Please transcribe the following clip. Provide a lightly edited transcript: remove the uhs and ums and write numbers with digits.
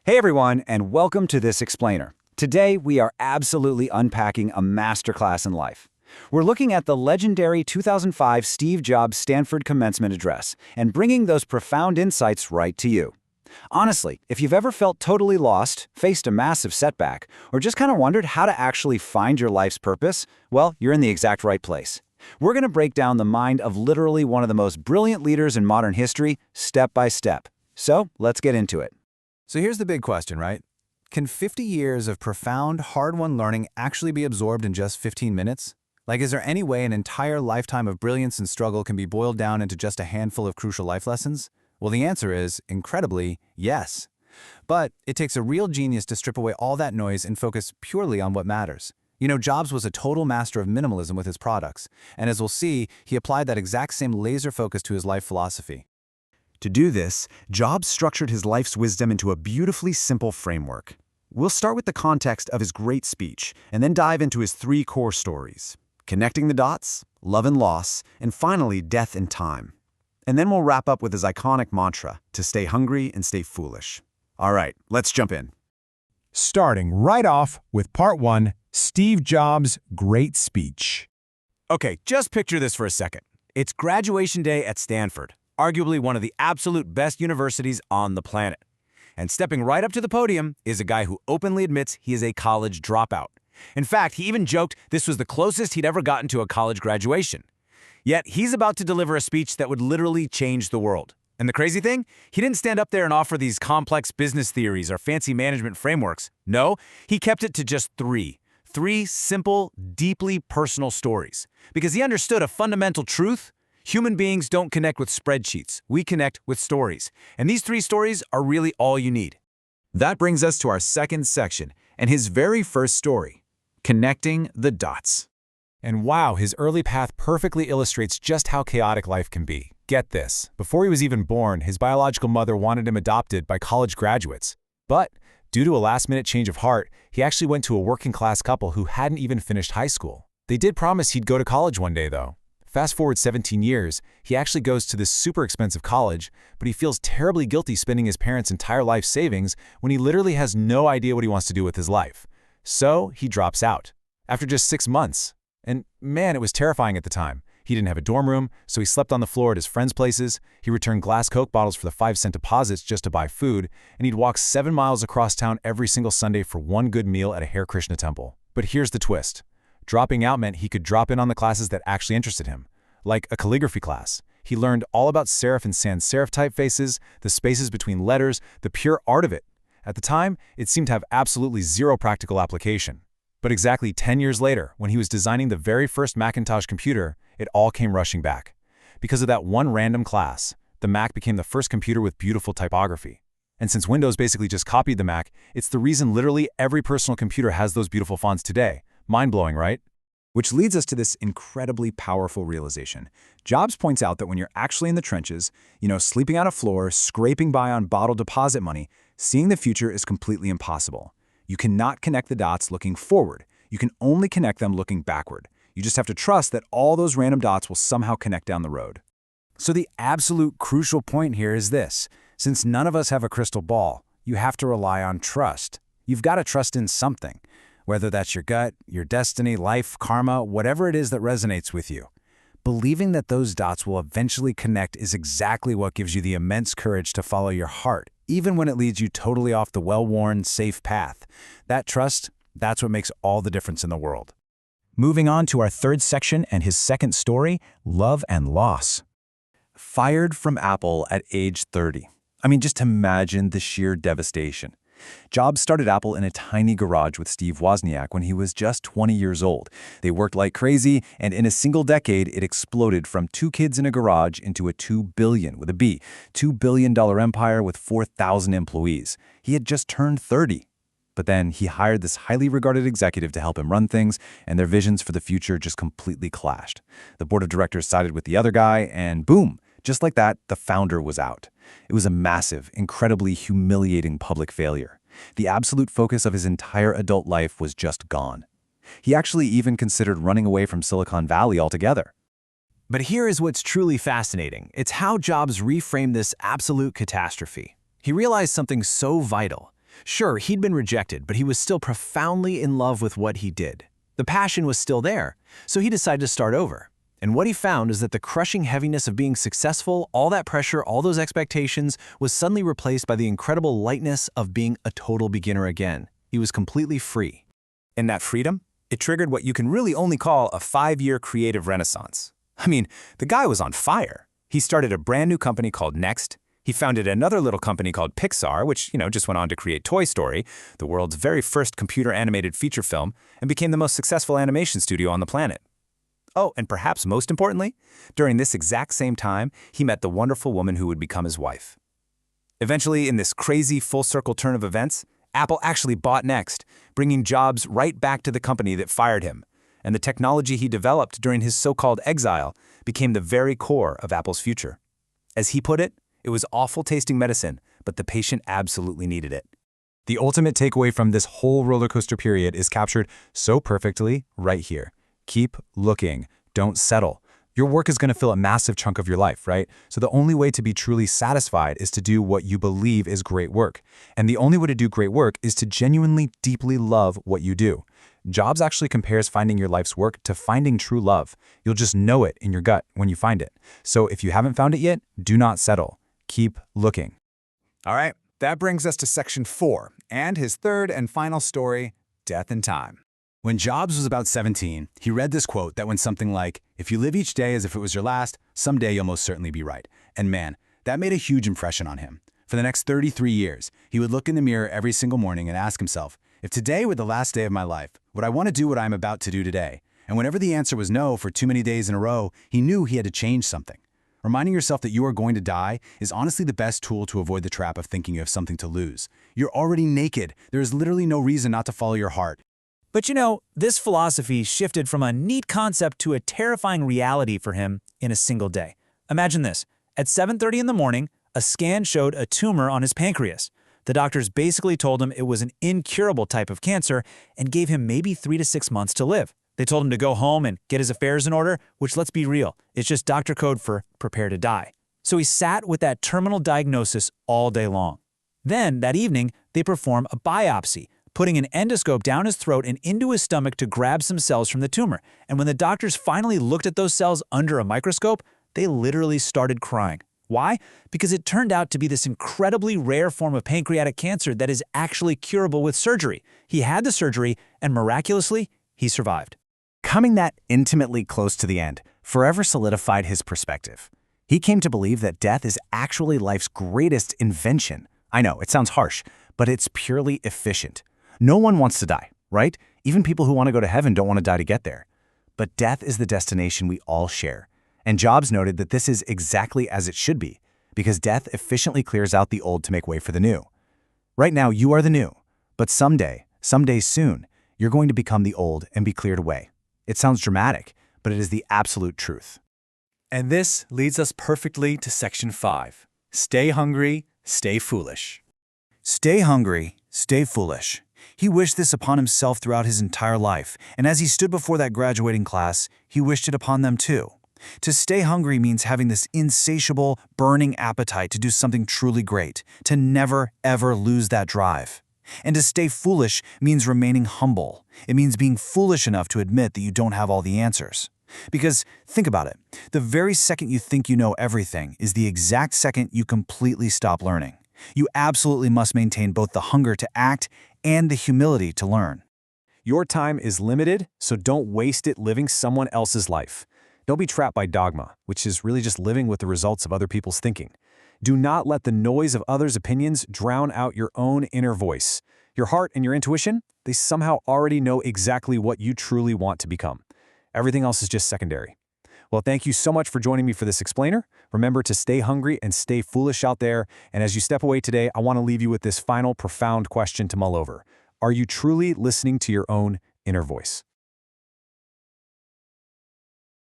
Hey everyone, and welcome to This Explainer. Today, we are absolutely unpacking a masterclass in life. We're looking at the legendary 2005 Steve Jobs Stanford Commencement Address and bringing those profound insights right to you. Honestly, if you've ever felt totally lost, faced a massive setback, or just kind of wondered how to actually find your life's purpose, well, you're in the exact right place. We're going to break down the mind of literally one of the most brilliant leaders in modern history, step by step. So, let's get into it. So here's the big question, right? Can 50 years of profound, hard-won learning actually be absorbed in just 15 minutes? Like, is there any way an entire lifetime of brilliance and struggle can be boiled down into just a handful of crucial life lessons? Well, the answer is, incredibly, yes. But it takes a real genius to strip away all that noise and focus purely on what matters. You know, Jobs was a total master of minimalism with his products, and as we'll see, he applied that exact same laser focus to his life philosophy. To do this, Jobs structured his life's wisdom into a beautifully simple framework. We'll start with the context of his great speech, and then dive into his three core stories: connecting the dots, love and loss, and finally, death and time. And then we'll wrap up with his iconic mantra, to stay hungry and stay foolish. All right, let's jump in. Starting right off with Part 1, Steve Jobs' Great Speech. Okay, just picture this for a second. It's graduation day at Stanford, arguably one of the absolute best universities on the planet. And stepping right up to the podium is a guy who openly admits he is a college dropout. In fact, he even joked this was the closest he'd ever gotten to a college graduation. Yet, he's about to deliver a speech that would literally change the world. And the crazy thing? He didn't stand up there and offer these complex business theories or fancy management frameworks. No, he kept it to just three. Three simple, deeply personal stories. Because he understood a fundamental truth: human beings don't connect with spreadsheets. We connect with stories. And these three stories are really all you need. That brings us to our second section, and his very first story, connecting the dots. And wow, his early path perfectly illustrates just how chaotic life can be. Get this, before he was even born, his biological mother wanted him adopted by college graduates. But due to a last-minute change of heart, he actually went to a working-class couple who hadn't even finished high school. They did promise he'd go to college one day, though. Fast forward 17 years, he actually goes to this super expensive college, but he feels terribly guilty spending his parents' entire life savings when he literally has no idea what he wants to do with his life. So he drops out. After just 6 months. And man, it was terrifying at the time. He didn't have a dorm room, so he slept on the floor at his friends' places. He returned glass Coke bottles for the 5-cent deposits just to buy food, and he'd walk 7 miles across town every single Sunday for one good meal at a Hare Krishna temple. But here's the twist. Dropping out meant he could drop in on the classes that actually interested him, like a calligraphy class. He learned all about serif and sans serif typefaces, the spaces between letters, the pure art of it. At the time, it seemed to have absolutely zero practical application. But exactly 10 years later, when he was designing the very first Macintosh computer, it all came rushing back. Because of that one random class, the Mac became the first computer with beautiful typography. And since Windows basically just copied the Mac, it's the reason literally every personal computer has those beautiful fonts today. Mind-blowing, right? Which leads us to this incredibly powerful realization. Jobs points out that when you're actually in the trenches, sleeping on a floor, scraping by on bottled deposit money, seeing the future is completely impossible. You cannot connect the dots looking forward. You can only connect them looking backward. You just have to trust that all those random dots will somehow connect down the road. So the absolute crucial point here is this. Since none of us have a crystal ball, you have to rely on trust. You've got to trust in something, whether that's your gut, your destiny, life, karma, whatever it is that resonates with you. Believing that those dots will eventually connect is exactly what gives you the immense courage to follow your heart, even when it leads you totally off the well-worn, safe path. That trust, that's what makes all the difference in the world. Moving on to our third section and his second story, love and loss. Fired from Apple at age 30. I mean, just imagine the sheer devastation. Jobs started Apple in a tiny garage with Steve Wozniak when he was just 20 years old. They worked like crazy, and in a single decade, it exploded from 2 kids in a garage into a $2 billion, with a B, $2 billion empire with 4,000 employees. He had just turned 30. But then he hired this highly regarded executive to help him run things, and their visions for the future just completely clashed. The board of directors sided with the other guy, and boom, just like that, the founder was out. It was a massive, incredibly humiliating public failure. The absolute focus of his entire adult life was just gone. He actually even considered running away from Silicon Valley altogether. But here is what's truly fascinating. It's how Jobs reframed this absolute catastrophe. He realized something so vital. Sure, he'd been rejected, but he was still profoundly in love with what he did. The passion was still there, so he decided to start over. And what he found is that the crushing heaviness of being successful, all that pressure, all those expectations, was suddenly replaced by the incredible lightness of being a total beginner again. He was completely free. And that freedom, it triggered what you can really only call a 5-year creative renaissance. I mean, the guy was on fire. He started a brand new company called Next. He founded another little company called Pixar, which, just went on to create Toy Story, the world's very first computer-animated feature film, and became the most successful animation studio on the planet. Oh, and perhaps most importantly, during this exact same time, he met the wonderful woman who would become his wife. Eventually, in this crazy full-circle turn of events, Apple actually bought Next, bringing Jobs right back to the company that fired him, and the technology he developed during his so-called exile became the very core of Apple's future. As he put it was awful-tasting medicine, but the patient absolutely needed it. The ultimate takeaway from this whole roller coaster period is captured so perfectly right here. Keep looking. Don't settle. Your work is going to fill a massive chunk of your life, right? So the only way to be truly satisfied is to do what you believe is great work. And the only way to do great work is to genuinely, deeply love what you do. Jobs actually compares finding your life's work to finding true love. You'll just know it in your gut when you find it. So if you haven't found it yet, do not settle. Keep looking. All right, that brings us to section 4, and his third and final story, Death and Time. When Jobs was about 17, he read this quote that went something like, "If you live each day as if it was your last, someday you'll most certainly be right." And man, that made a huge impression on him. For the next 33 years, he would look in the mirror every single morning and ask himself, if today were the last day of my life, would I want to do what I'm about to do today? And whenever the answer was no for too many days in a row, he knew he had to change something. Reminding yourself that you are going to die is honestly the best tool to avoid the trap of thinking you have something to lose. You're already naked. There is literally no reason not to follow your heart. But this philosophy shifted from a neat concept to a terrifying reality for him in a single day. Imagine this. At 7:30 in the morning, a scan showed a tumor on his pancreas. The doctors basically told him it was an incurable type of cancer and gave him maybe 3 to 6 months to live. They told him to go home and get his affairs in order, which, let's be real, it's just doctor code for prepare to die. So he sat with that terminal diagnosis all day long. Then, that evening, they perform a biopsy, putting an endoscope down his throat and into his stomach to grab some cells from the tumor. And when the doctors finally looked at those cells under a microscope, they literally started crying. Why? Because it turned out to be this incredibly rare form of pancreatic cancer that is actually curable with surgery. He had the surgery, and miraculously, he survived. Coming that intimately close to the end forever solidified his perspective. He came to believe that death is actually life's greatest invention. I know, it sounds harsh, but it's purely efficient. No one wants to die, right? Even people who want to go to heaven don't want to die to get there. But death is the destination we all share. And Jobs noted that this is exactly as it should be, because death efficiently clears out the old to make way for the new. Right now, you are the new, but someday soon, you're going to become the old and be cleared away. It sounds dramatic, but it is the absolute truth. And this leads us perfectly to section 5. Stay hungry, stay foolish. Stay hungry, stay foolish. He wished this upon himself throughout his entire life, and as he stood before that graduating class, he wished it upon them too. To stay hungry means having this insatiable, burning appetite to do something truly great, to never, ever lose that drive. And to stay foolish means remaining humble. It means being foolish enough to admit that you don't have all the answers. Because, think about it, the very second you think you know everything is the exact second you completely stop learning. You absolutely must maintain both the hunger to act and the humility to learn. Your time is limited, so don't waste it living someone else's life. Don't be trapped by dogma, which is really just living with the results of other people's thinking. Do not let the noise of others' opinions drown out your own inner voice. Your heart and your intuition, they somehow already know exactly what you truly want to become. Everything else is just secondary. Well, thank you so much for joining me for this explainer. Remember to stay hungry and stay foolish out there. And as you step away today, I want to leave you with this final profound question to mull over. Are you truly listening to your own inner voice?